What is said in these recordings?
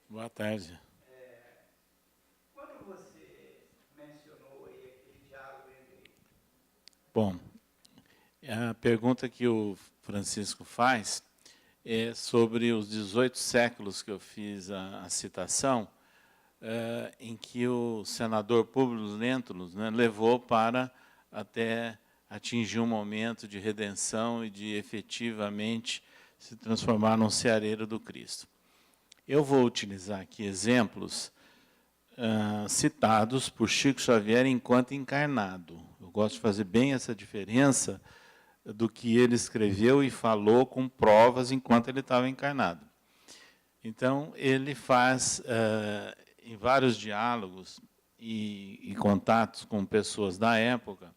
Boa tarde. Quando você mencionou aí aquele diálogo entre... Bom, a pergunta que o Francisco faz é sobre os 18 séculos que eu fiz a citação, em que o senador Públio Lentulus, né, levou para até atingir um momento de redenção e de efetivamente se transformar num ceareiro do Cristo. Eu vou utilizar aqui exemplos citados por Chico Xavier enquanto encarnado. Eu gosto de fazer bem essa diferença do que ele escreveu e falou com provas enquanto ele estava encarnado. Então, ele faz, em vários diálogos e contatos com pessoas da época,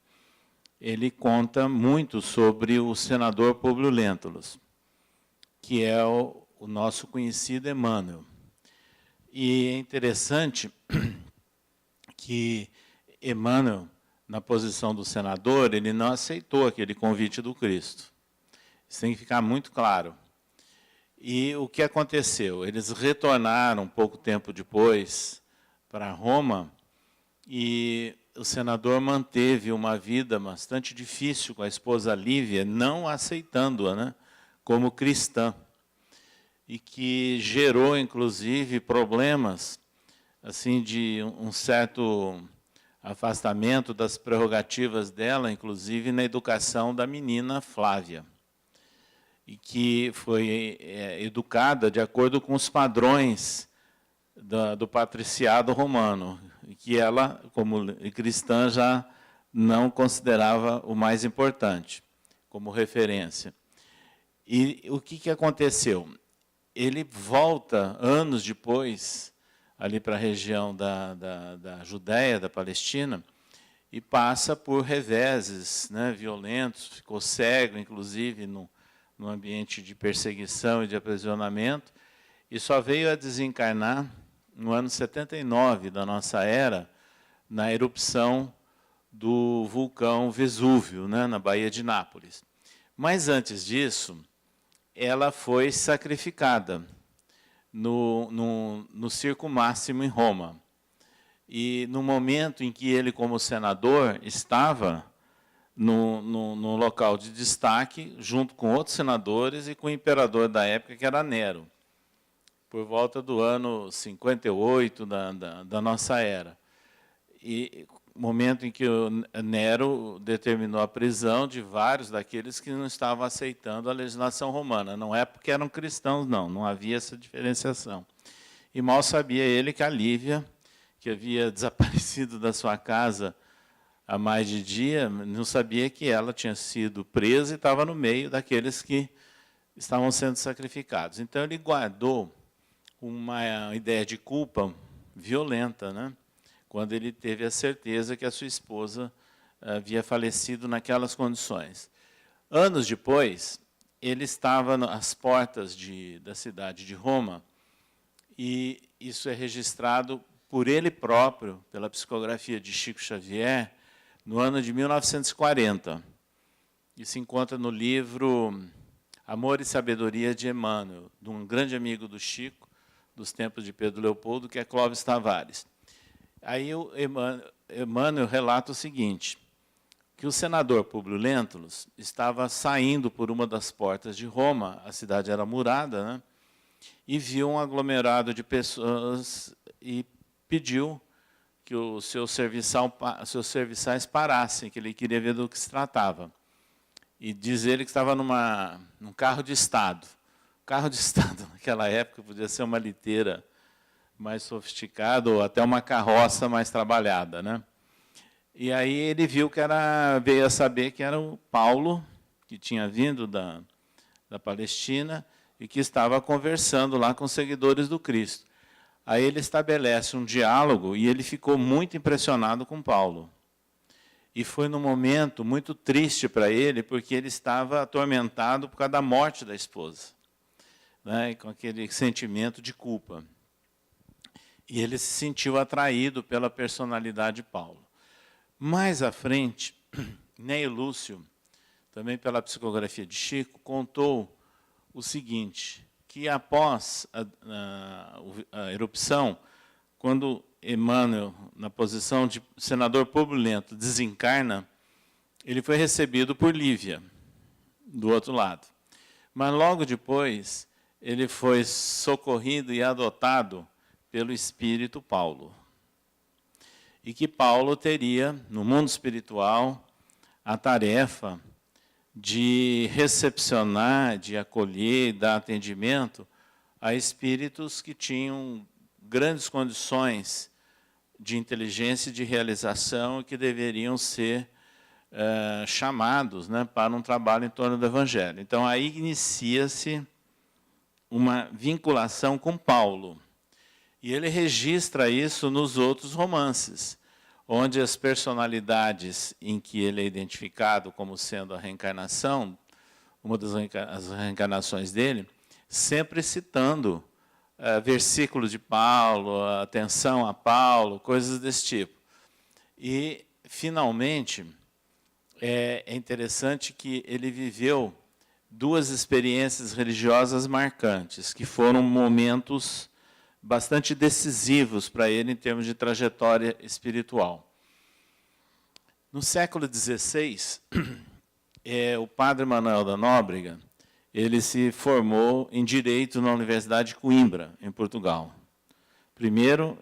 ele conta muito sobre o senador Públio Lentulus, que é o nosso conhecido Emmanuel. E é interessante que Emmanuel, na posição do senador, ele não aceitou aquele convite do Cristo. Isso tem que ficar muito claro. E o que aconteceu? Eles retornaram pouco tempo depois para Roma e o senador manteve uma vida bastante difícil com a esposa Lívia, não aceitando-a, né, como cristã, e que gerou, inclusive, problemas assim de um certo afastamento das prerrogativas dela, inclusive na educação da menina Flávia, e que foi educada de acordo com os padrões do patriciado romano, e que ela, como cristã, já não considerava o mais importante como referência. E o que aconteceu? Ele volta, anos depois, ali para a região da Judéia, da Palestina, e passa por reveses, né, violentos, ficou cego, inclusive, no ambiente de perseguição e de aprisionamento, e só veio a desencarnar no ano 79 da nossa era, na erupção do vulcão Vesúvio, né, na Baía de Nápoles. Mas, antes disso, ela foi sacrificada no Circo Máximo em Roma. E no momento em que ele, como senador, estava no local de destaque, junto com outros senadores e com o imperador da época, que era Nero, por volta do ano 58 da nossa era. E momento em que o Nero determinou a prisão de vários daqueles que não estavam aceitando a legislação romana. Não é porque eram cristãos, não havia essa diferenciação. E mal sabia ele que a Lívia, que havia desaparecido da sua casa há mais de dia, não sabia que ela tinha sido presa e estava no meio daqueles que estavam sendo sacrificados. Então, ele guardou uma ideia de culpa violenta, né, quando ele teve a certeza que a sua esposa havia falecido naquelas condições. Anos depois, ele estava às portas da cidade de Roma, e isso é registrado por ele próprio, pela psicografia de Chico Xavier, no ano de 1940. Isso se encontra no livro Amor e Sabedoria de Emmanuel, de um grande amigo do Chico, dos tempos de Pedro Leopoldo, que é Clóvis Tavares. Aí o Emmanuel relata o seguinte, que o senador Públio Lentulus estava saindo por uma das portas de Roma, a cidade era murada, né, e viu um aglomerado de pessoas e pediu que os seus serviçais parassem, que ele queria ver do que se tratava. E diz ele que estava num carro de Estado. O carro de Estado, naquela época, podia ser uma liteira mais sofisticada ou até uma carroça mais trabalhada, né? E aí ele veio a saber que era o Paulo, que tinha vindo da Palestina e que estava conversando lá com os seguidores do Cristo. Aí ele estabelece um diálogo e ele ficou muito impressionado com Paulo. E foi num momento muito triste para ele, porque ele estava atormentado por causa da morte da esposa, né, com aquele sentimento de culpa. E ele se sentiu atraído pela personalidade de Paulo. Mais à frente, Ney Lúcio, também pela psicografia de Chico, contou o seguinte, que após a erupção, quando Emmanuel, na posição de senador purpurento, desencarna, ele foi recebido por Lívia, do outro lado. Mas logo depois, ele foi socorrido e adotado pelo espírito Paulo. E que Paulo teria, no mundo espiritual, a tarefa de recepcionar, de acolher, dar atendimento a espíritos que tinham grandes condições de inteligência e de realização e que deveriam ser chamados, né, para um trabalho em torno do Evangelho. Então, aí inicia-se uma vinculação com Paulo. E ele registra isso nos outros romances, onde as personalidades em que ele é identificado como sendo a reencarnação, uma das reencarnações dele, sempre citando versículos de Paulo, atenção a Paulo, coisas desse tipo. E, finalmente, é interessante que ele viveu duas experiências religiosas marcantes, que foram momentos bastante decisivos para ele em termos de trajetória espiritual. No século XVI, o padre Manuel da Nóbrega, ele se formou em Direito na Universidade de Coimbra, em Portugal. Primeiro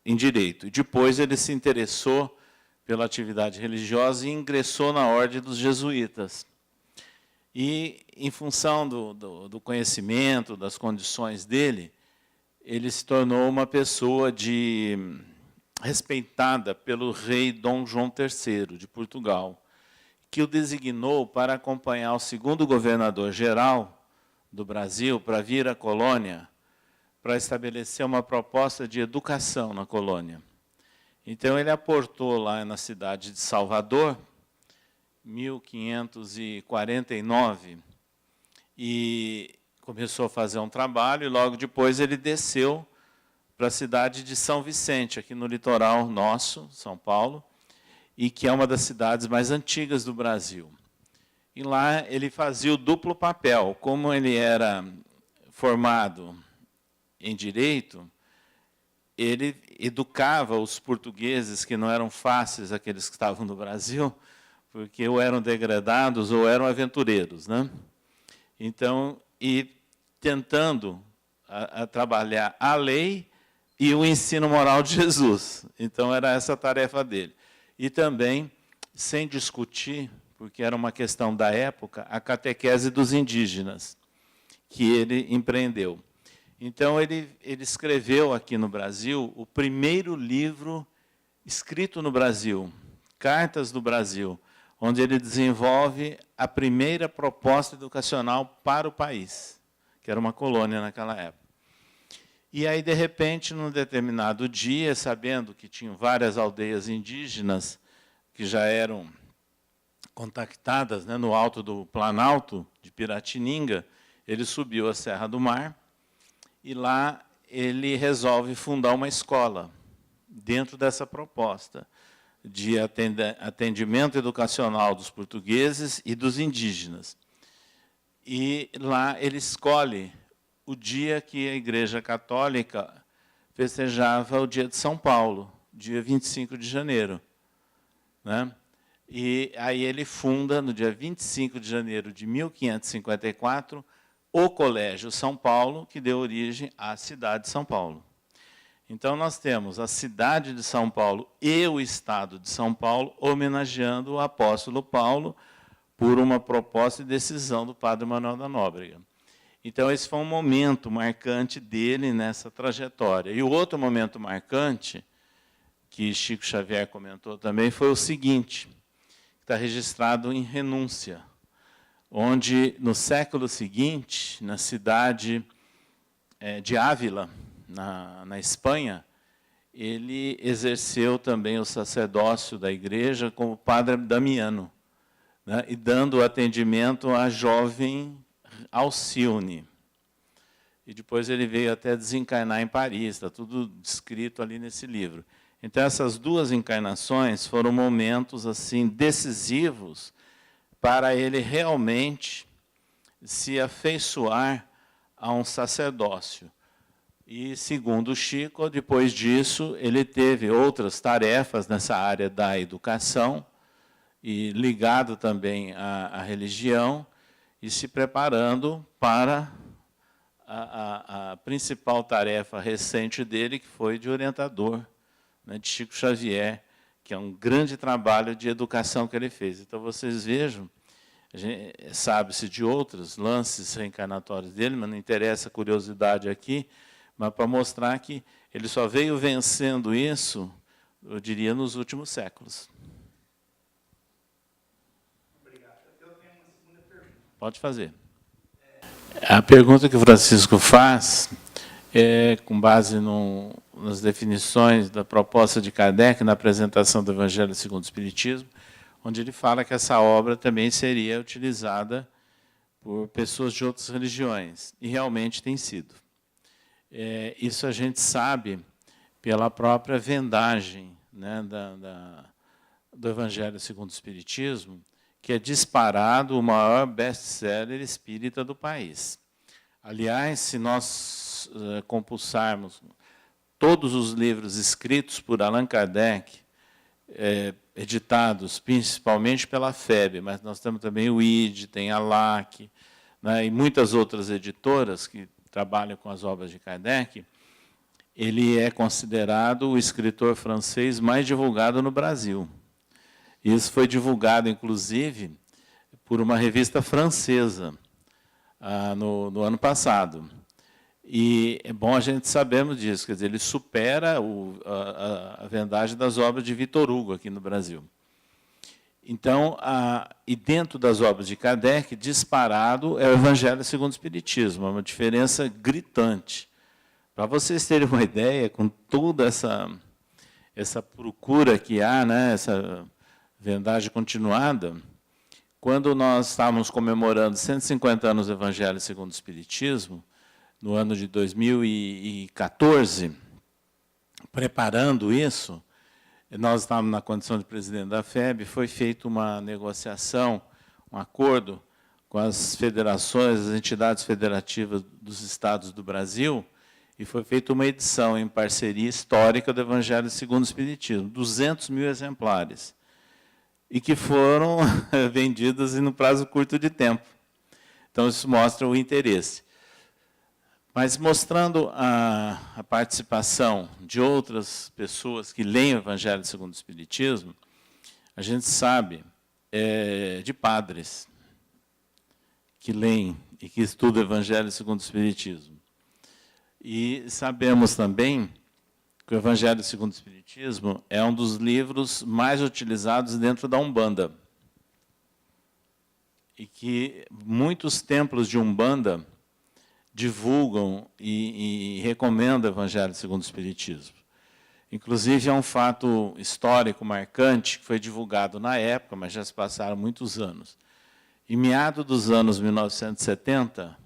em Direito, e depois ele se interessou pela atividade religiosa e ingressou na Ordem dos Jesuítas. E, em função do conhecimento, das condições dele, ele se tornou uma pessoa respeitada pelo rei Dom João III, de Portugal, que o designou para acompanhar o segundo governador-geral do Brasil para vir à colônia, para estabelecer uma proposta de educação na colônia. Então, ele aportou lá na cidade de Salvador, 1549, e começou a fazer um trabalho, e logo depois ele desceu para a cidade de São Vicente, aqui no litoral nosso, São Paulo, e que é uma das cidades mais antigas do Brasil. E lá ele fazia o duplo papel. Como ele era formado em Direito, ele educava os portugueses, que não eram fáceis, aqueles que estavam no Brasil, porque ou eram degradados ou eram aventureiros, né? Então, e tentando trabalhar a lei e o ensino moral de Jesus. Então, era essa a tarefa dele. E também, sem discutir, porque era uma questão da época, a catequese dos indígenas, que ele empreendeu. Então, ele escreveu aqui no Brasil o primeiro livro escrito no Brasil, Cartas do Brasil, onde ele desenvolve a primeira proposta educacional para o país, que era uma colônia naquela época. E aí, de repente, num determinado dia, sabendo que tinham várias aldeias indígenas que já eram contactadas, né, no alto do Planalto de Piratininga, ele subiu a Serra do Mar e lá ele resolve fundar uma escola dentro dessa proposta de atendimento educacional dos portugueses e dos indígenas. E lá ele escolhe o dia que a Igreja Católica festejava o dia de São Paulo, dia 25 de janeiro. Né? E aí ele funda, no dia 25 de janeiro de 1554, o Colégio São Paulo, que deu origem à cidade de São Paulo. Então, nós temos a cidade de São Paulo e o estado de São Paulo homenageando o apóstolo Paulo por uma proposta e decisão do padre Manuel da Nóbrega. Então, esse foi um momento marcante dele nessa trajetória. E o outro momento marcante, que Chico Xavier comentou também, foi o seguinte, que está registrado em Renúncia, onde, no século seguinte, na cidade de Ávila, na Espanha, ele exerceu também o sacerdócio da igreja como padre Damiano, né, e dando atendimento à jovem Alcione. E depois ele veio até desencarnar em Paris, está tudo descrito ali nesse livro. Então, essas duas encarnações foram momentos assim decisivos para ele realmente se afeiçoar a um sacerdócio. E, segundo Chico, depois disso, ele teve outras tarefas nessa área da educação, e ligado também à religião, e se preparando para a principal tarefa recente dele, que foi de orientador, né, de Chico Xavier, que é um grande trabalho de educação que ele fez. Então, vocês vejam, sabe-se de outros lances reencarnatórios dele, mas não interessa a curiosidade aqui, mas para mostrar que ele só veio vencendo isso, eu diria, nos últimos séculos. Obrigado. Eu tenho uma segunda pergunta. Pode fazer. A pergunta que o Francisco faz é com base nas definições da proposta de Kardec na apresentação do Evangelho segundo o Espiritismo, onde ele fala que essa obra também seria utilizada por pessoas de outras religiões, e realmente tem sido. Isso a gente sabe pela própria vendagem, né, do Evangelho segundo o Espiritismo, que é disparado o maior best-seller espírita do país. Aliás, se nós compulsarmos todos os livros escritos por Allan Kardec, editados principalmente pela FEB, mas nós temos também o ID, tem a LAC, né, e muitas outras editoras que trabalham com as obras de Kardec, ele é considerado o escritor francês mais divulgado no Brasil. Isso foi divulgado, inclusive, por uma revista francesa no ano passado. E é bom a gente sabermos disso, quer dizer, ele supera a vendagem das obras de Victor Hugo aqui no Brasil. Então, e dentro das obras de Kardec, disparado é o Evangelho segundo o Espiritismo, é uma diferença gritante. Para vocês terem uma ideia, com toda essa procura que há, né, essa vendagem continuada, quando nós estávamos comemorando 150 anos do Evangelho segundo o Espiritismo, no ano de 2014, preparando isso, nós estávamos na condição de presidente da FEB, foi feita uma negociação, um acordo com as federações, as entidades federativas dos estados do Brasil, e foi feita uma edição em parceria histórica do Evangelho segundo o Espiritismo, 200 mil exemplares, e que foram vendidas em um prazo curto de tempo. Então, isso mostra o interesse. Mas mostrando a participação de outras pessoas que leem o Evangelho segundo o Espiritismo, a gente sabe de padres que leem e que estudam o Evangelho segundo o Espiritismo. E sabemos também que o Evangelho segundo o Espiritismo é um dos livros mais utilizados dentro da Umbanda. E que muitos templos de Umbanda divulgam e recomendam o Evangelho segundo o Espiritismo. Inclusive, é um fato histórico marcante, que foi divulgado na época, mas já se passaram muitos anos. Em meados dos anos 1970,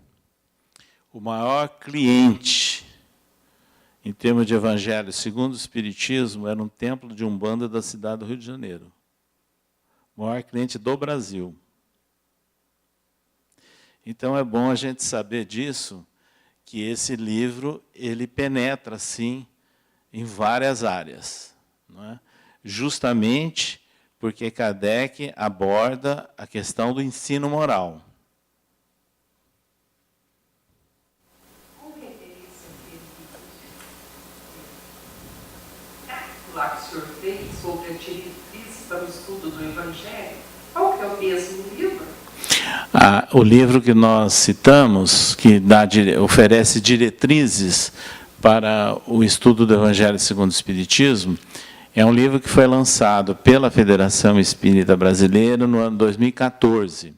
o maior cliente, em termos de Evangelho segundo o Espiritismo, era um templo de Umbanda da cidade do Rio de Janeiro. O maior cliente do Brasil. Então, é bom a gente saber disso, que esse livro ele penetra, sim, em várias áreas. Não é? Justamente porque Kardec aborda a questão do ensino moral. Qual referência lá que o senhor fez sobre a diretriz para o estudo do Evangelho? Qual que é o mesmo livro? O livro que nós citamos, que oferece diretrizes para o estudo do Evangelho segundo o Espiritismo, é um livro que foi lançado pela Federação Espírita Brasileira no ano 2014.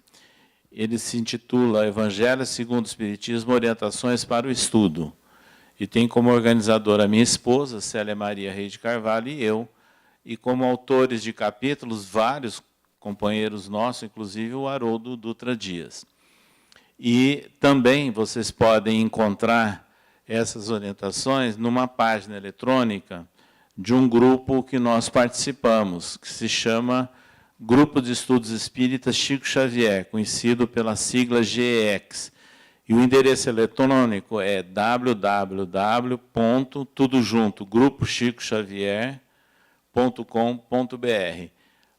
Ele se intitula Evangelho segundo o Espiritismo, Orientações para o Estudo. E tem como organizadora a minha esposa, Célia Maria Reis de Carvalho, e eu, e como autores de capítulos, vários companheiros nossos, inclusive o Haroldo Dutra Dias. E também vocês podem encontrar essas orientações numa página eletrônica de um grupo que nós participamos, que se chama Grupo de Estudos Espíritas Chico Xavier, conhecido pela sigla GEX. E o endereço eletrônico é www.grupochicoxavier.com.br.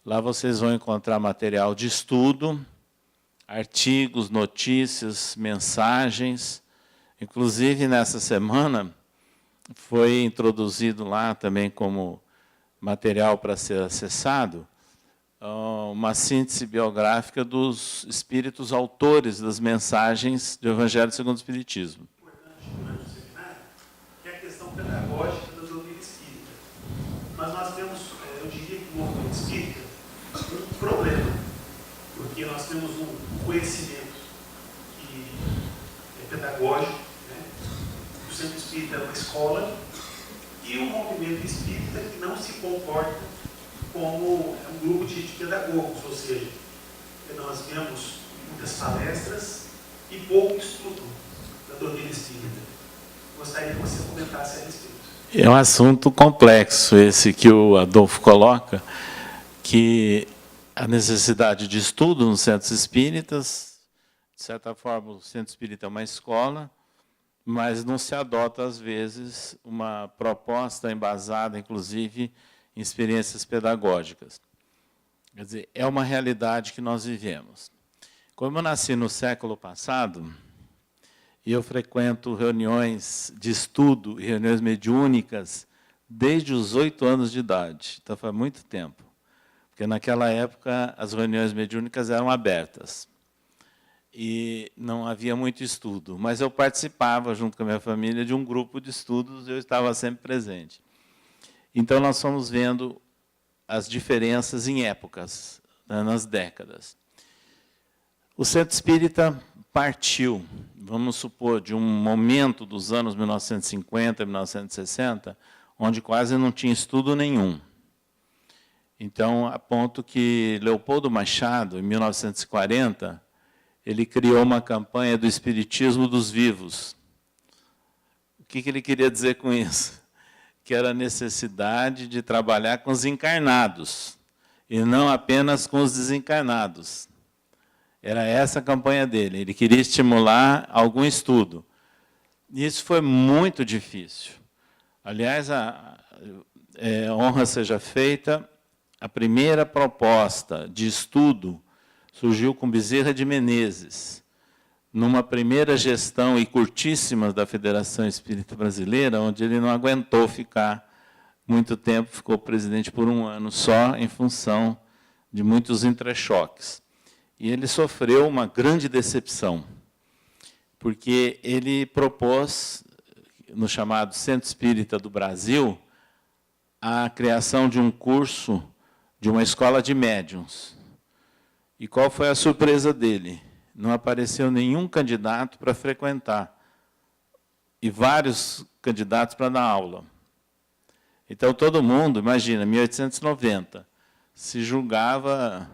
Lá vocês vão encontrar material de estudo, artigos, notícias, mensagens. Inclusive, nessa semana, foi introduzido lá também como material para ser acessado, uma síntese biográfica dos espíritos autores das mensagens do Evangelho segundo o Espiritismo. Importante durante o seminário, que é a questão pedagógica da doutrina espírita. Mas nós temos, eu diria que no movimento espírita, um problema, porque nós temos um conhecimento que é pedagógico, né? O centro espírita é uma escola, e um movimento espírita que não se comporta como um grupo de pedagogos, ou seja, nós vemos muitas palestras e pouco estudo da doutrina espírita. Gostaria que você comentasse a respeito. É um assunto complexo esse que o Adolfo coloca, que a necessidade de estudo nos centros espíritas, de certa forma, o centro espírita é uma escola, mas não se adota, às vezes, uma proposta embasada, inclusive, em experiências pedagógicas. Quer dizer, é uma realidade que nós vivemos. Como eu nasci no século passado, e eu frequento reuniões de estudo e reuniões mediúnicas desde os 8 anos de idade, então faz muito tempo, porque naquela época as reuniões mediúnicas eram abertas. E não havia muito estudo, mas eu participava, junto com a minha família, de um grupo de estudos e eu estava sempre presente. Então, nós fomos vendo as diferenças em épocas, né, nas décadas. O centro espírita partiu, vamos supor, de um momento dos anos 1950, 1960, onde quase não tinha estudo nenhum. Então, a ponto que Leopoldo Machado, em 1940, ele criou uma campanha do Espiritismo dos Vivos. O que ele queria dizer com isso? Que era a necessidade de trabalhar com os encarnados, e não apenas com os desencarnados. Era essa a campanha dele. Ele queria estimular algum estudo. E isso foi muito difícil. Aliás, honra seja feita, a primeira proposta de estudo surgiu com Bezerra de Menezes, numa primeira gestão e curtíssima da Federação Espírita Brasileira, onde ele não aguentou ficar muito tempo, ficou presidente por 1 ano só, em função de muitos entrechoques. E ele sofreu uma grande decepção, porque ele propôs, no chamado Centro Espírita do Brasil, a criação de um curso de uma escola de médiuns. E qual foi a surpresa dele? Não apareceu nenhum candidato para frequentar, e vários candidatos para dar aula. Então, todo mundo, imagina, 1890, se julgava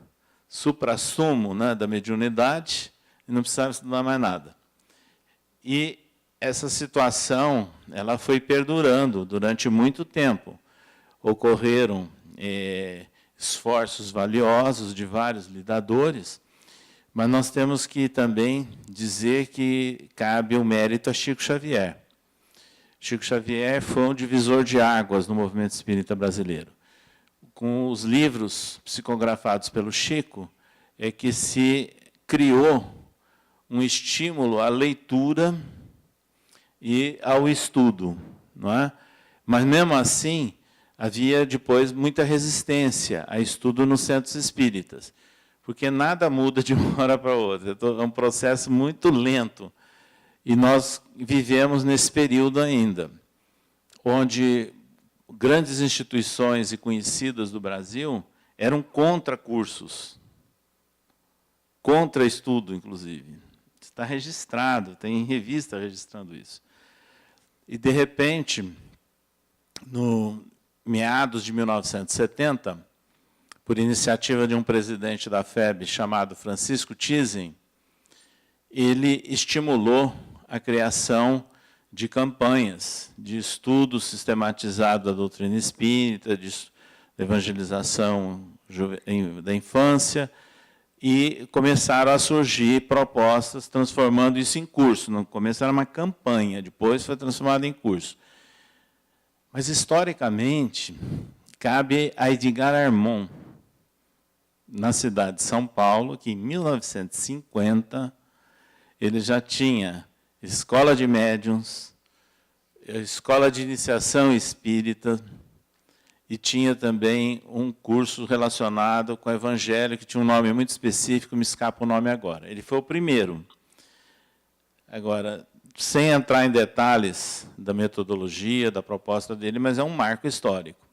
suprassumo, né, da mediunidade e não precisava estudar mais nada. E essa situação ela foi perdurando durante muito tempo. Ocorreram esforços valiosos de vários lidadores, mas nós temos que também dizer que cabe o mérito a Chico Xavier. Chico Xavier foi um divisor de águas no movimento espírita brasileiro. Com os livros psicografados pelo Chico, é que se criou um estímulo à leitura e ao estudo, não é? Mas, mesmo assim, havia depois muita resistência a estudo nos centros espíritas, porque nada muda de uma hora para outra, é um processo muito lento. E nós vivemos nesse período ainda, onde grandes instituições e conhecidas do Brasil eram contra cursos, contra estudo, inclusive. Está registrado, tem revista registrando isso. E, de repente, no meados de 1970, por iniciativa de um presidente da FEB chamado Francisco Thyssen, ele estimulou a criação de campanhas de estudo sistematizado da doutrina espírita, de evangelização da infância e começaram a surgir propostas transformando isso em curso. No começo era uma campanha, depois foi transformado em curso. Mas, historicamente, cabe a Edgar Armond, na cidade de São Paulo, que em 1950 ele já tinha escola de médiuns, escola de iniciação espírita, e tinha também um curso relacionado com o Evangelho, que tinha um nome muito específico, me escapa o nome agora. Ele foi o primeiro. Agora, sem entrar em detalhes da metodologia, da proposta dele, mas é um marco histórico.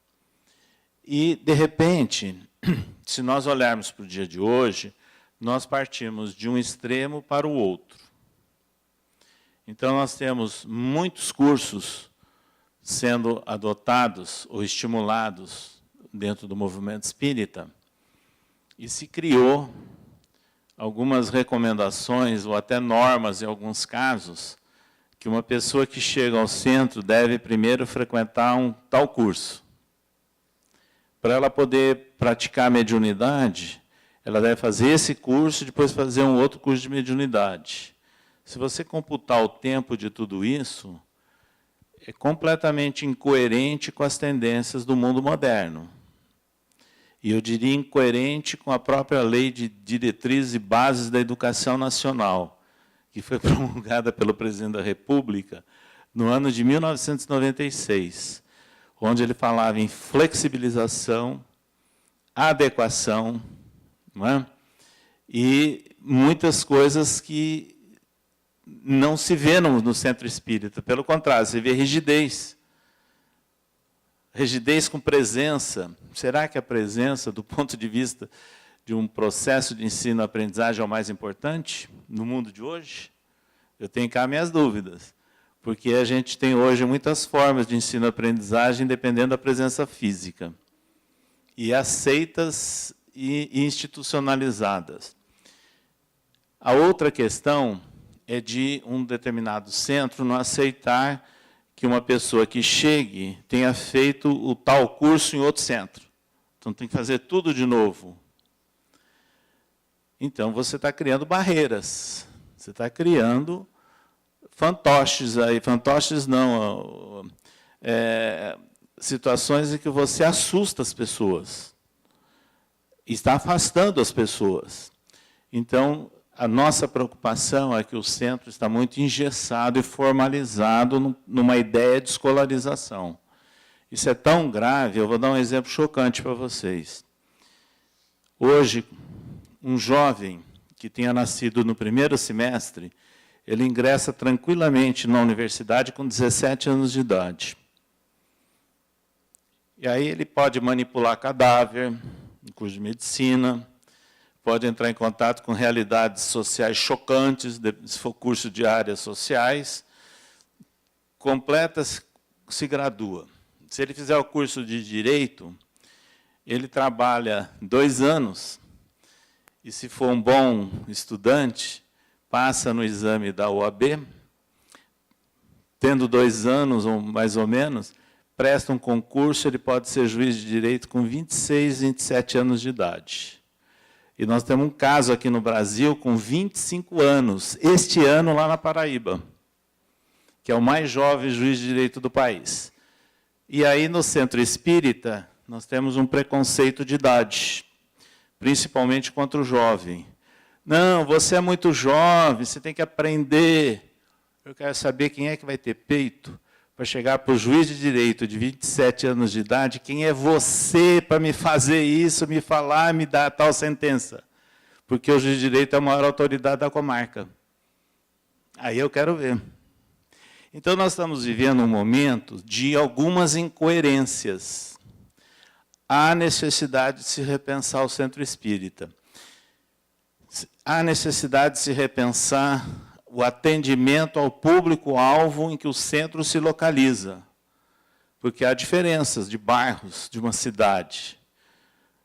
E, de repente, se nós olharmos para o dia de hoje, nós partimos de um extremo para o outro. Então, nós temos muitos cursos sendo adotados ou estimulados dentro do movimento espírita, e se criou algumas recomendações, ou até normas, em alguns casos, que uma pessoa que chega ao centro deve primeiro frequentar um tal curso. Para ela poder praticar a mediunidade, ela deve fazer esse curso e depois fazer um outro curso de mediunidade. Se você computar o tempo de tudo isso, é completamente incoerente com as tendências do mundo moderno. E eu diria incoerente com a própria Lei de Diretrizes e Bases da Educação Nacional, que foi promulgada pelo presidente da República no ano de 1996, onde ele falava em flexibilização, adequação, não é? E muitas coisas que não se vê no centro espírita, pelo contrário, se vê rigidez. Rigidez com presença. Será que a presença, do ponto de vista de um processo de ensino-aprendizagem, é o mais importante no mundo de hoje? Eu tenho cá minhas dúvidas, porque a gente tem hoje muitas formas de ensino-aprendizagem dependendo da presença física, e aceitas e institucionalizadas. A outra questão é de um determinado centro não aceitar que uma pessoa que chegue tenha feito o tal curso em outro centro. Então, tem que fazer tudo de novo. Então, você está criando barreiras. Você está criando fantoches aí. Fantoches não. Situações em que você assusta as pessoas. Está afastando as pessoas. Então, a nossa preocupação é que o centro está muito engessado e formalizado numa ideia de escolarização. Isso é tão grave, eu vou dar um exemplo chocante para vocês. Hoje, um jovem que tenha nascido no primeiro semestre, ele ingressa tranquilamente na universidade com 17 anos de idade. E aí ele pode manipular cadáver, no curso de medicina, pode entrar em contato com realidades sociais chocantes, se for curso de áreas sociais, completa, se gradua. Se ele fizer o curso de Direito, ele trabalha 2 anos, e se for um bom estudante, passa no exame da OAB, tendo 2 anos, ou mais ou menos, presta um concurso, ele pode ser juiz de Direito com 26, 27 anos de idade. E nós temos um caso aqui no Brasil com 25 anos, este ano lá na Paraíba, que é o mais jovem juiz de direito do país. E aí, no centro espírita, nós temos um preconceito de idade, principalmente contra o jovem. Não, você é muito jovem, você tem que aprender. Eu quero saber quem é que vai ter peito para chegar para o juiz de direito de 27 anos de idade, quem é você para me fazer isso, me falar, me dar tal sentença? Porque o juiz de direito é a maior autoridade da comarca. Aí eu quero ver. Então, nós estamos vivendo um momento de algumas incoerências. Há necessidade de se repensar o centro espírita. Há necessidade de se repensar o atendimento ao público-alvo em que o centro se localiza. Porque há diferenças de bairros de uma cidade.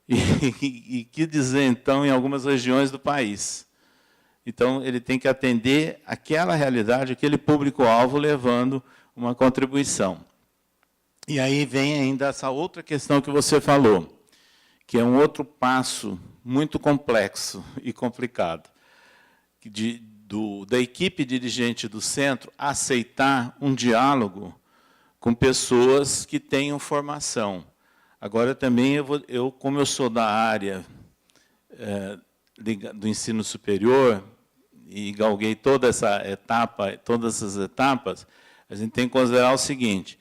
E que dizer, então, em algumas regiões do país. Então, ele tem que atender aquela realidade, aquele público-alvo, levando uma contribuição. E aí vem ainda essa outra questão que você falou, que é um outro passo muito complexo e complicado, da equipe dirigente do centro aceitar um diálogo com pessoas que tenham formação. Agora, também, como eu sou da área do ensino superior, e galguei toda essa etapa, todas essas etapas, a gente tem que considerar o seguinte: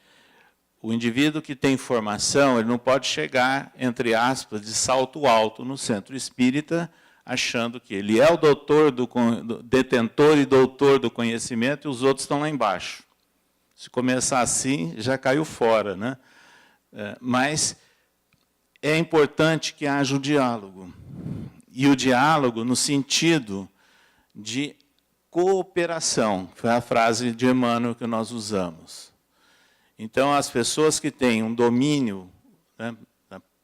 o indivíduo que tem formação, ele não pode chegar, entre aspas, de salto alto no centro espírita, achando que ele é o detentor e doutor do conhecimento, e os outros estão lá embaixo. Se começar assim, já caiu fora, né? Mas é importante que haja o diálogo. E o diálogo no sentido de cooperação, foi a frase de Emmanuel que nós usamos. Então, as pessoas que têm um domínio, né,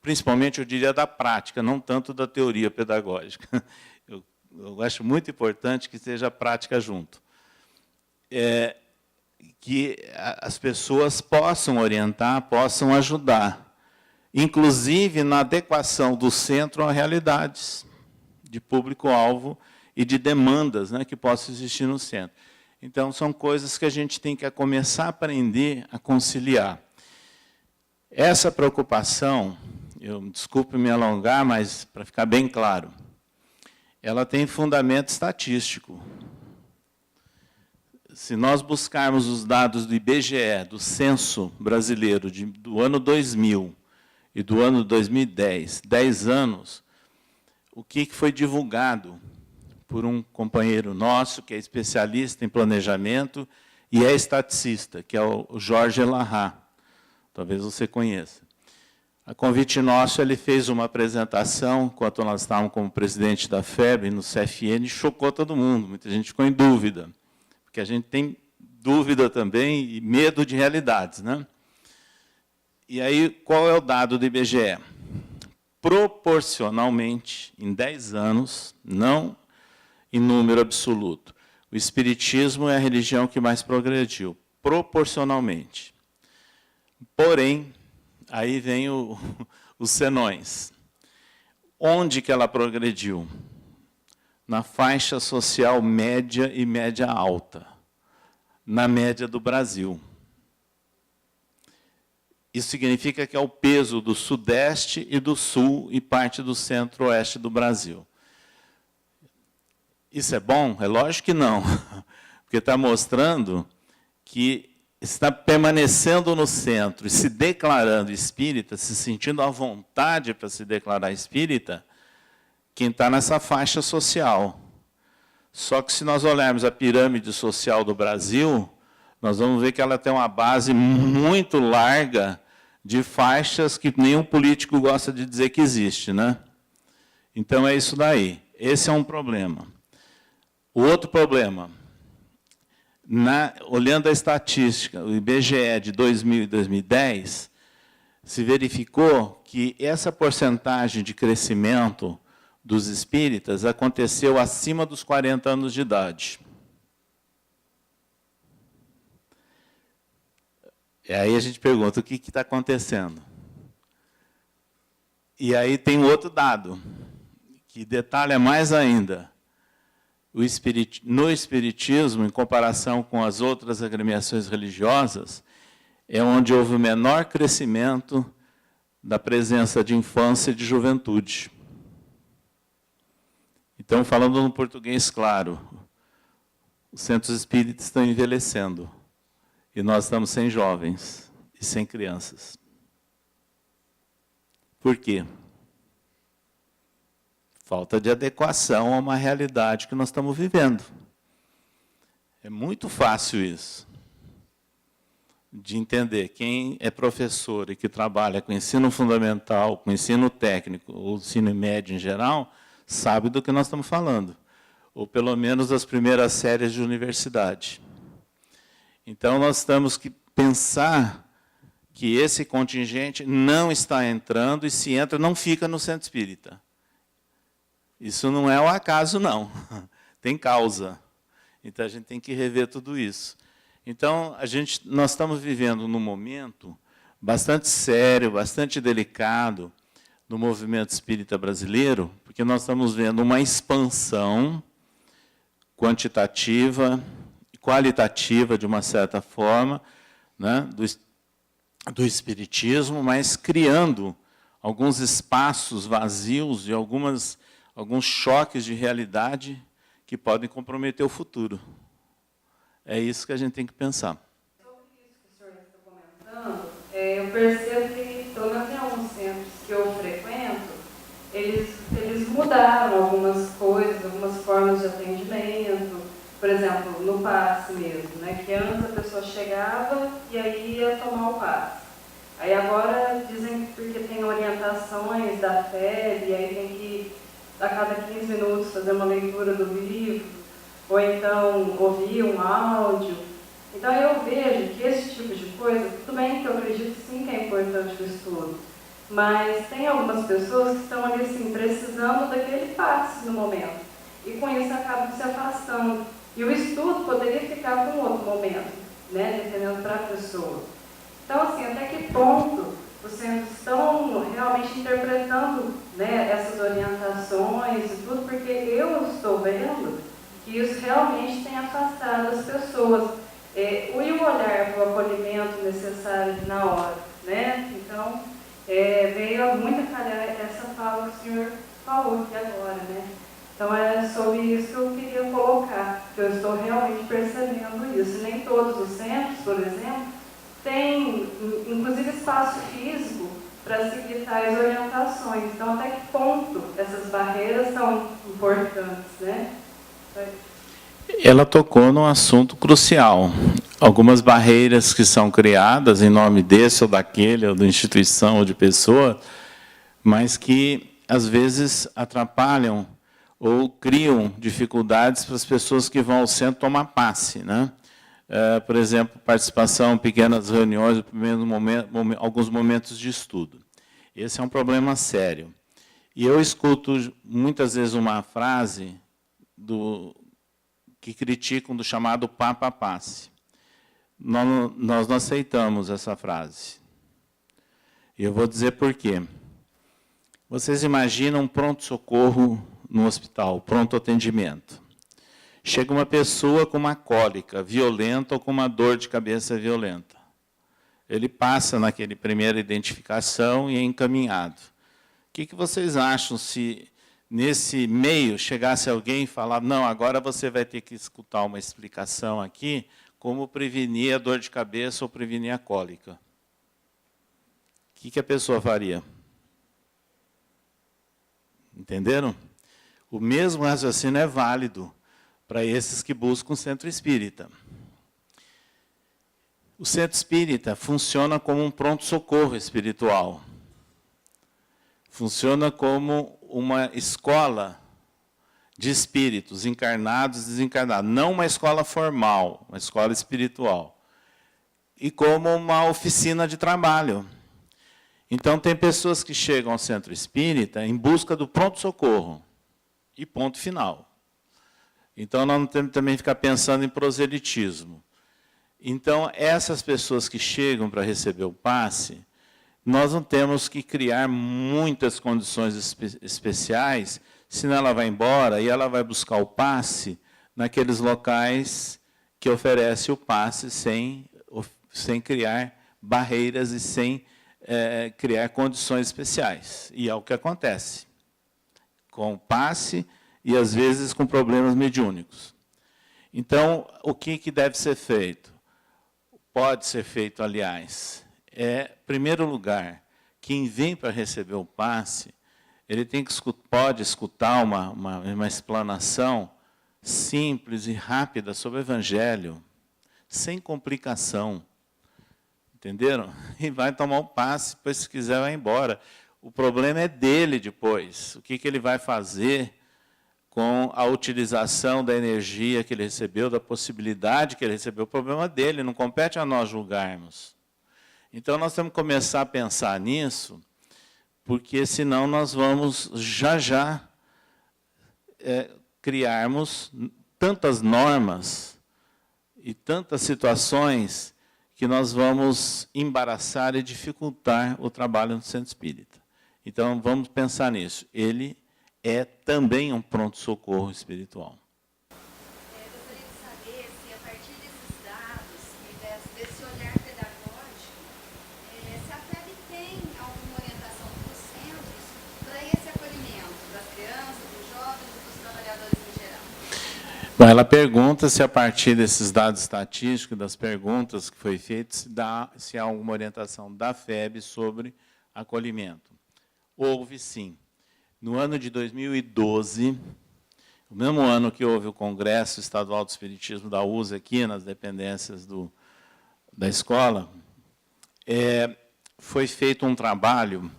principalmente, eu diria, da prática, não tanto da teoria pedagógica. Eu acho muito importante que esteja a prática junto. Que as pessoas possam orientar, possam ajudar, inclusive na adequação do centro a realidades de público-alvo e de demandas, né, que possam existir no centro. Então, são coisas que a gente tem que começar a aprender a conciliar. Essa preocupação, desculpe me alongar, mas para ficar bem claro, ela tem fundamento estatístico. Se nós buscarmos os dados do IBGE, do Censo Brasileiro, do ano 2000 e do ano 2010, 10 anos, o que foi divulgado por um companheiro nosso, que é especialista em planejamento e é estaticista, que é o Jorge Elahá. Talvez você conheça. A convite nosso, ele fez uma apresentação, enquanto nós estávamos como presidente da FEB, no CFN, chocou todo mundo, muita gente ficou em dúvida, porque a gente tem dúvida também e medo de realidades, né? E aí, qual é o dado do IBGE? Proporcionalmente, em 10 anos, não em número absoluto, o espiritismo é a religião que mais progrediu, proporcionalmente. Porém, aí vem os senões. Onde que ela progrediu? Na faixa social média e média alta, na média do Brasil. Isso significa que é o peso do Sudeste e do Sul e parte do Centro-Oeste do Brasil. Isso é bom? É lógico que não, porque está mostrando que está permanecendo no centro e se declarando espírita, se sentindo à vontade para se declarar espírita, quem está nessa faixa social. Só que, se nós olharmos a pirâmide social do Brasil, nós vamos ver que ela tem uma base muito larga de faixas que nenhum político gosta de dizer que existe, né? Então, é isso daí. Esse é um problema. O outro problema, olhando a estatística, o IBGE de 2000 e 2010, se verificou que essa porcentagem de crescimento dos espíritas aconteceu acima dos 40 anos de idade. E aí a gente pergunta, o que está acontecendo? E aí tem outro dado, que detalha mais ainda. No espiritismo, em comparação com as outras agremiações religiosas, é onde houve o menor crescimento da presença de infância e de juventude. Então, falando no português claro, os centros espíritas estão envelhecendo, e nós estamos sem jovens e sem crianças. Por quê? Falta de adequação a uma realidade que nós estamos vivendo. É muito fácil isso, de entender. Quem é professor e que trabalha com ensino fundamental, com ensino técnico, ou ensino médio em geral, sabe do que nós estamos falando, ou pelo menos as primeiras séries de universidade. Então, nós temos que pensar que esse contingente não está entrando, e se entra, não fica no centro espírita. Isso não é o acaso, não. Tem causa. Então, a gente tem que rever tudo isso. Então, nós estamos vivendo num momento bastante sério, bastante delicado, do movimento espírita brasileiro, porque nós estamos vendo uma expansão quantitativa e qualitativa, de uma certa forma, né, do espiritismo, mas criando alguns espaços vazios e alguns choques de realidade que podem comprometer o futuro. É isso que a gente tem que pensar. Sobre isso que o senhor está comentando, eu percebo que, pelo menos em alguns centros que eu frequento, eles mudaram algumas coisas, algumas formas de atendimento. Por exemplo, no passe mesmo, né? Que antes a pessoa chegava e aí ia tomar o passe. Aí agora dizem que porque tem orientações da FEB, e aí tem que, a cada 15 minutos, fazer uma leitura do livro, ou então ouvir um áudio. Então eu vejo que esse tipo de coisa, tudo bem que eu acredito sim que é importante o estudo, mas tem algumas pessoas que estão ali assim, precisando daquele passe no momento, e com isso acabam se afastando. E o estudo poderia ficar para um outro momento, né, dependendo para a pessoa. Então, assim, até que ponto os centros estão realmente interpretando, né, essas orientações e tudo, porque eu estou vendo que isso realmente tem afastado as pessoas. E o olhar para o acolhimento necessário na hora, né? Então, veio muito a calhar essa fala que o senhor falou aqui agora, né? Então, é sobre isso que eu queria colocar, que eu estou realmente percebendo isso. E nem todos os centros, por exemplo, têm, inclusive, espaço físico para seguir tais orientações. Então, até que ponto essas barreiras são importantes, né? Ela tocou num assunto crucial. Algumas barreiras que são criadas em nome desse ou daquele, ou da instituição ou de pessoa, mas que, às vezes, atrapalham ou criam dificuldades para as pessoas que vão ao centro tomar passe, né? Por exemplo, participação em pequenas reuniões, alguns momentos de estudo. Esse é um problema sério. E eu escuto muitas vezes uma frase que criticam do chamado Papa Passe. Nós não aceitamos essa frase. E eu vou dizer por quê. Vocês imaginam um pronto-socorro no hospital, pronto atendimento. Chega uma pessoa com uma cólica violenta ou com uma dor de cabeça violenta. Ele passa naquele primeira identificação e é encaminhado. O que vocês acham se, nesse meio, chegasse alguém e falar, não, agora você vai ter que escutar uma explicação aqui, como prevenir a dor de cabeça ou prevenir a cólica? O que a pessoa faria? Entenderam? O mesmo raciocínio é válido para esses que buscam o centro espírita. O centro espírita funciona como um pronto-socorro espiritual. Funciona como uma escola de espíritos, encarnados e desencarnados. Não uma escola formal, uma escola espiritual. E como uma oficina de trabalho. Então, tem pessoas que chegam ao centro espírita em busca do pronto-socorro. E ponto final. Então, nós não temos também que ficar pensando em proselitismo. Então, essas pessoas que chegam para receber o passe, nós não temos que criar muitas condições especiais, senão ela vai embora e ela vai buscar o passe naqueles locais que oferecem o passe sem criar barreiras e sem criar condições especiais. E é o que acontece com o passe e, às vezes, com problemas mediúnicos. Então, o que deve ser feito? Pode ser feito, aliás, em primeiro lugar, quem vem para receber o passe, ele pode escutar uma explanação simples e rápida sobre o Evangelho, sem complicação. Entenderam? E vai tomar o passe, depois, se quiser, vai embora. O problema é dele depois. O que ele vai fazer com a utilização da energia que ele recebeu, da possibilidade que ele recebeu. O problema dele, não compete a nós julgarmos. Então, nós temos que começar a pensar nisso, porque senão nós vamos já criarmos tantas normas e tantas situações que nós vamos embaraçar e dificultar o trabalho no centro espírita. Então, vamos pensar nisso. Ele é também um pronto-socorro espiritual. Gostaria de saber se, a partir desses dados e desse olhar pedagógico, se a FEB tem alguma orientação para os centros para esse acolhimento das crianças, dos jovens e dos trabalhadores em geral. Bom, ela pergunta se, a partir desses dados estatísticos, das perguntas que foi feitas, se há alguma orientação da FEB sobre acolhimento. Houve, sim. No ano de 2012, o mesmo ano que houve o Congresso Estadual do Espiritismo da USA, aqui nas dependências da escola, foi feito um trabalho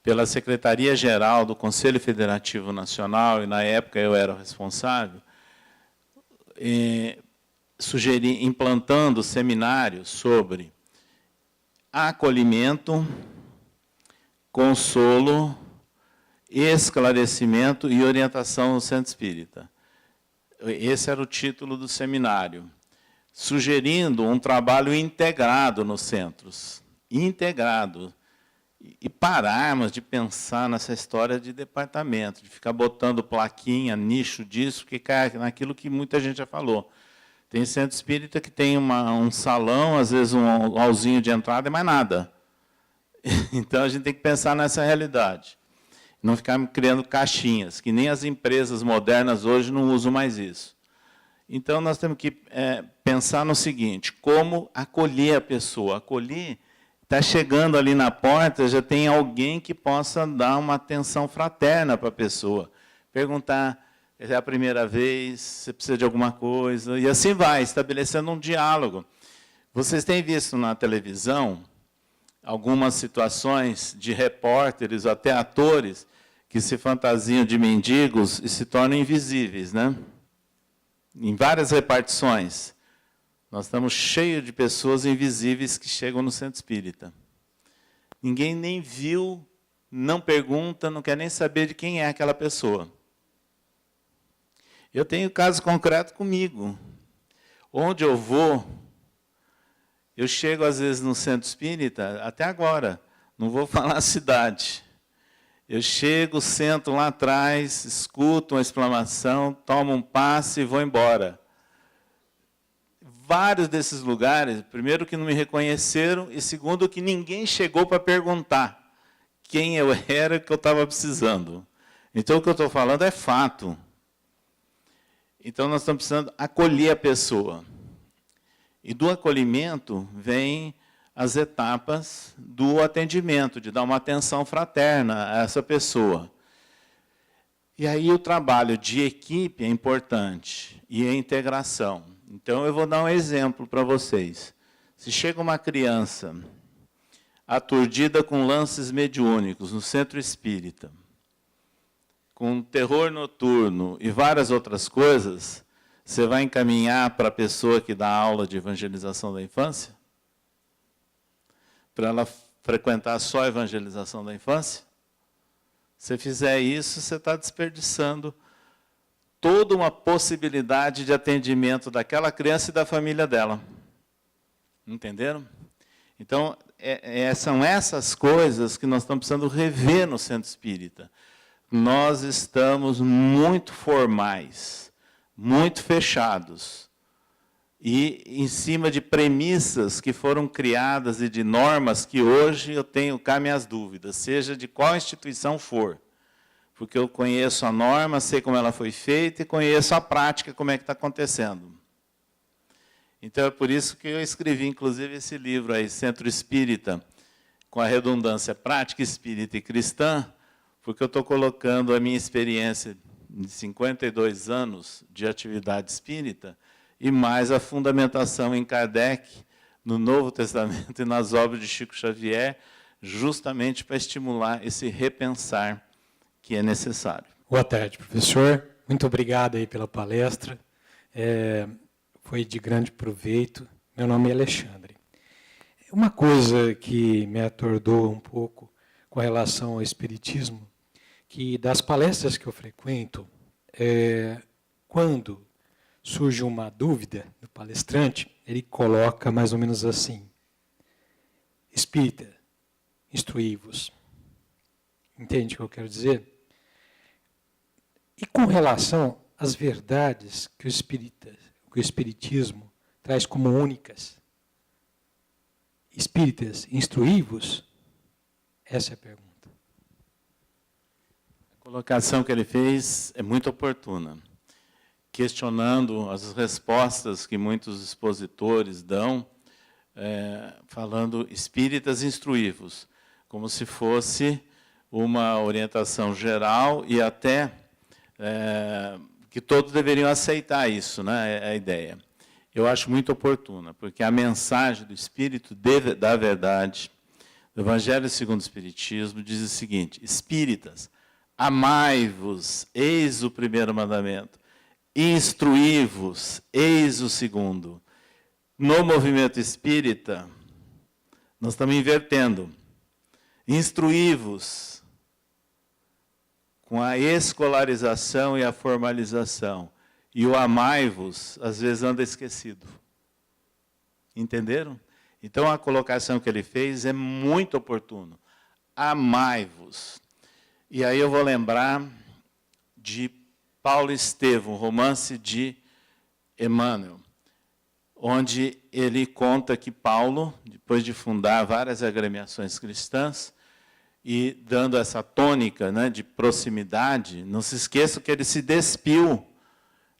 pela Secretaria-Geral do Conselho Federativo Nacional, e, na época, eu era o responsável, implantando seminários sobre acolhimento, consolo, esclarecimento e orientação no centro espírita. Esse era o título do seminário, sugerindo um trabalho integrado nos centros, integrado, e pararmos de pensar nessa história de departamento, de ficar botando plaquinha, nicho disso, que cai naquilo que muita gente já falou. Tem centro espírita que tem um salão, às vezes um hallzinho de entrada e mais nada. Então, a gente tem que pensar nessa realidade. Não ficar criando caixinhas, que nem as empresas modernas hoje não usam mais isso. Então, nós temos que pensar no seguinte: como acolher a pessoa? Acolher, está chegando ali na porta, já tem alguém que possa dar uma atenção fraterna para a pessoa. Perguntar, é a primeira vez, você precisa de alguma coisa, e assim vai, estabelecendo um diálogo. Vocês têm visto na televisão algumas situações de repórteres, até atores, que se fantasiam de mendigos e se tornam invisíveis, né? Em várias repartições, nós estamos cheios de pessoas invisíveis que chegam no centro espírita. Ninguém nem viu, não pergunta, não quer nem saber de quem é aquela pessoa. Eu tenho caso concreto comigo. Onde eu vou, eu chego, às vezes, no centro espírita, até agora, não vou falar a cidade. Eu chego, sento lá atrás, escuto uma exclamação, tomo um passe e vou embora. Vários desses lugares, primeiro, que não me reconheceram, e segundo, que ninguém chegou para perguntar quem eu era e o que eu estava precisando. Então, o que eu estou falando é fato. Então, nós estamos precisando acolher a pessoa. E do acolhimento vem as etapas do atendimento, de dar uma atenção fraterna a essa pessoa. E aí o trabalho de equipe é importante, e a integração. Então, eu vou dar um exemplo para vocês. Se chega uma criança aturdida com lances mediúnicos no centro espírita, com terror noturno e várias outras coisas, você vai encaminhar para a pessoa que dá aula de evangelização da infância? Para ela frequentar só a evangelização da infância? Se fizer isso, você está desperdiçando toda uma possibilidade de atendimento daquela criança e da família dela. Entenderam? Então, são essas coisas que nós estamos precisando rever no centro espírita. Nós estamos muito formais, muito fechados, e em cima de premissas que foram criadas e de normas que hoje eu tenho cá minhas dúvidas, seja de qual instituição for, porque eu conheço a norma, sei como ela foi feita e conheço a prática, como é que está acontecendo. Então, é por isso que eu escrevi, inclusive, esse livro aí, Centro Espírita, com a redundância prática espírita e cristã, porque eu estou colocando a minha experiência de 52 anos de atividade espírita e mais a fundamentação em Kardec, no Novo Testamento e nas obras de Chico Xavier, justamente para estimular esse repensar que é necessário. Boa tarde, professor. Muito obrigado aí pela palestra. Foi de grande proveito. Meu nome é Alexandre. Uma coisa que me atordoa um pouco com relação ao espiritismo, que das palestras que eu frequento, quando surge uma dúvida do palestrante, ele coloca mais ou menos assim: Espírita, instruí-vos. Entende o que eu quero dizer? E com relação às verdades que o Espiritismo traz como únicas, espíritas, instruí-vos? Essa é a pergunta. A colocação que ele fez é muito oportuna, questionando as respostas que muitos expositores dão, falando espíritas instruí-vos, como se fosse uma orientação geral e até que todos deveriam aceitar isso, né, a ideia. Eu acho muito oportuna, porque a mensagem do Espírito da Verdade, do Evangelho segundo o Espiritismo, diz o seguinte: espíritas, amai-vos, eis o primeiro mandamento, instruí-vos, eis o segundo. No movimento espírita, nós estamos invertendo. Instruí-vos, com a escolarização e a formalização. E o amai-vos, às vezes, anda esquecido. Entenderam? Então, a colocação que ele fez é muito oportuna. Amai-vos. E aí eu vou lembrar de Paulo Estevão, romance de Emmanuel, onde ele conta que Paulo, depois de fundar várias agremiações cristãs, e dando essa tônica, né, de proximidade, não se esqueça que ele se despiu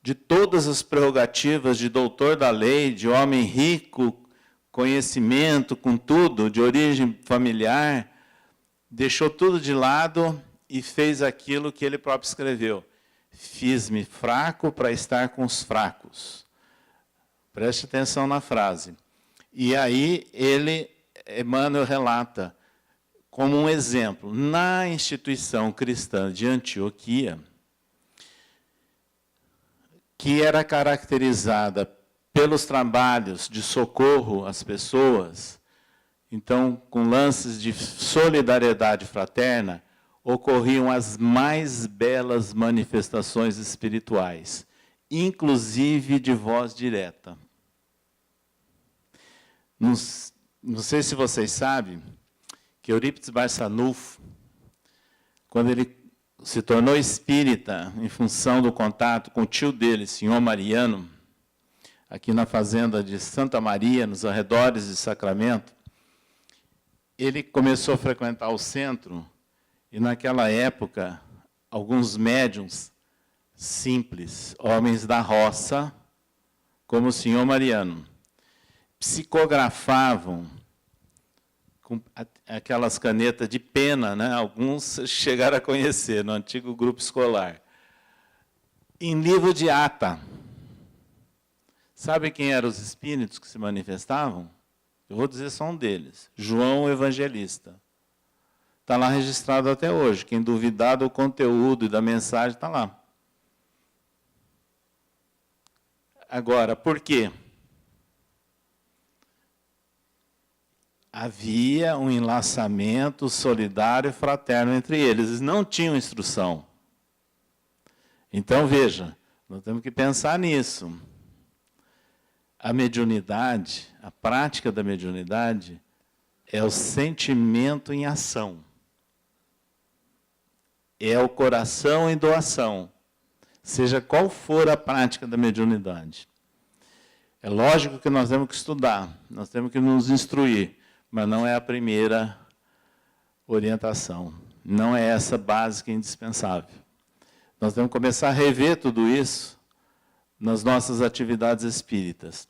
de todas as prerrogativas de doutor da lei, de homem rico, conhecimento, com tudo, de origem familiar, deixou tudo de lado e fez aquilo que ele próprio escreveu: fiz-me fraco para estar com os fracos. Preste atenção na frase. E aí Emmanuel relata, como um exemplo, na instituição cristã de Antioquia, que era caracterizada pelos trabalhos de socorro às pessoas, então, com lances de solidariedade fraterna, ocorriam as mais belas manifestações espirituais, inclusive de voz direta. Não sei se vocês sabem que Eurípides Barçanufo, quando ele se tornou espírita em função do contato com o tio dele, senhor Mariano, aqui na fazenda de Santa Maria, nos arredores de Sacramento, ele começou a frequentar o centro e, naquela época, alguns médiuns simples, homens da roça, como o senhor Mariano, psicografavam com aquelas canetas de pena, né? Alguns chegaram a conhecer no antigo grupo escolar, em livro de ata. Sabe quem eram os espíritos que se manifestavam? Eu vou dizer só um deles, João Evangelista. Está lá registrado até hoje. Quem duvidar do conteúdo e da mensagem está lá. Agora, por quê? Havia um enlaçamento solidário e fraterno entre eles. Eles não tinham instrução. Então, veja, nós temos que pensar nisso. A mediunidade, a prática da mediunidade, é o sentimento em ação. É o coração em doação, seja qual for a prática da mediunidade. É lógico que nós temos que estudar, nós temos que nos instruir, mas não é a primeira orientação, não é essa básica e indispensável. Nós temos que começar a rever tudo isso nas nossas atividades espíritas.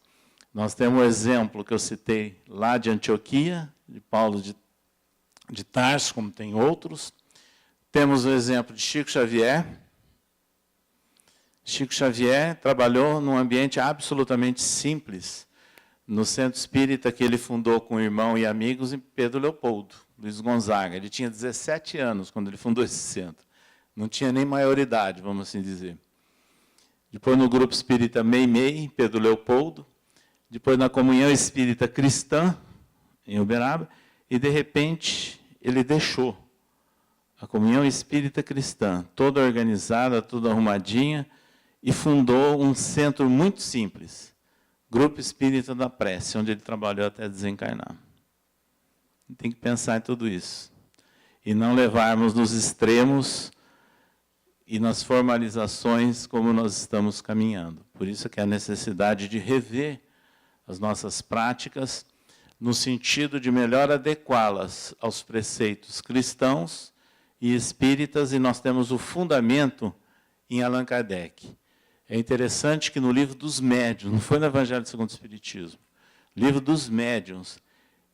Nós temos o exemplo que eu citei lá de Antioquia, de Paulo de Tarso, como tem outros. Temos o exemplo de Chico Xavier. Chico Xavier trabalhou num ambiente absolutamente simples, no centro espírita que ele fundou com o irmão e amigos em Pedro Leopoldo, Luiz Gonzaga. Ele tinha 17 anos quando ele fundou esse centro. Não tinha nem maioridade, vamos assim dizer. Depois no grupo espírita Meimei, Pedro Leopoldo. Depois na comunhão espírita cristã, em Uberaba. E, de repente, ele deixou a comunhão espírita cristã, toda organizada, toda arrumadinha, e fundou um centro muito simples, Grupo Espírita da Prece, onde ele trabalhou até desencarnar. Tem que pensar em tudo isso. e não levarmos nos extremos e nas formalizações como nós estamos caminhando. Por isso que há necessidade de rever as nossas práticas no sentido de melhor adequá-las aos preceitos cristãos e espíritas, e nós temos o fundamento em Allan Kardec. É interessante que no livro dos médiuns, não foi no Evangelho segundo o Espiritismo, livro dos médiuns,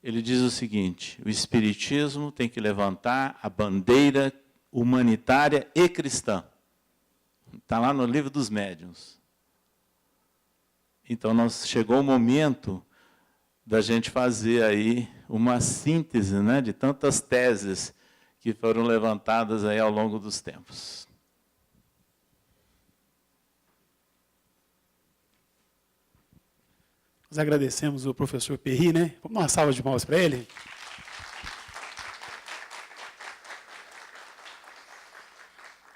ele diz o seguinte: o Espiritismo tem que levantar a bandeira humanitária e cristã. Está lá no livro dos médiuns. Então, chegou o momento da gente fazer aí uma síntese, né, de tantas teses que foram levantadas aí ao longo dos tempos. Nós agradecemos o professor Perry, né? Vamos dar uma salva de palmas para ele.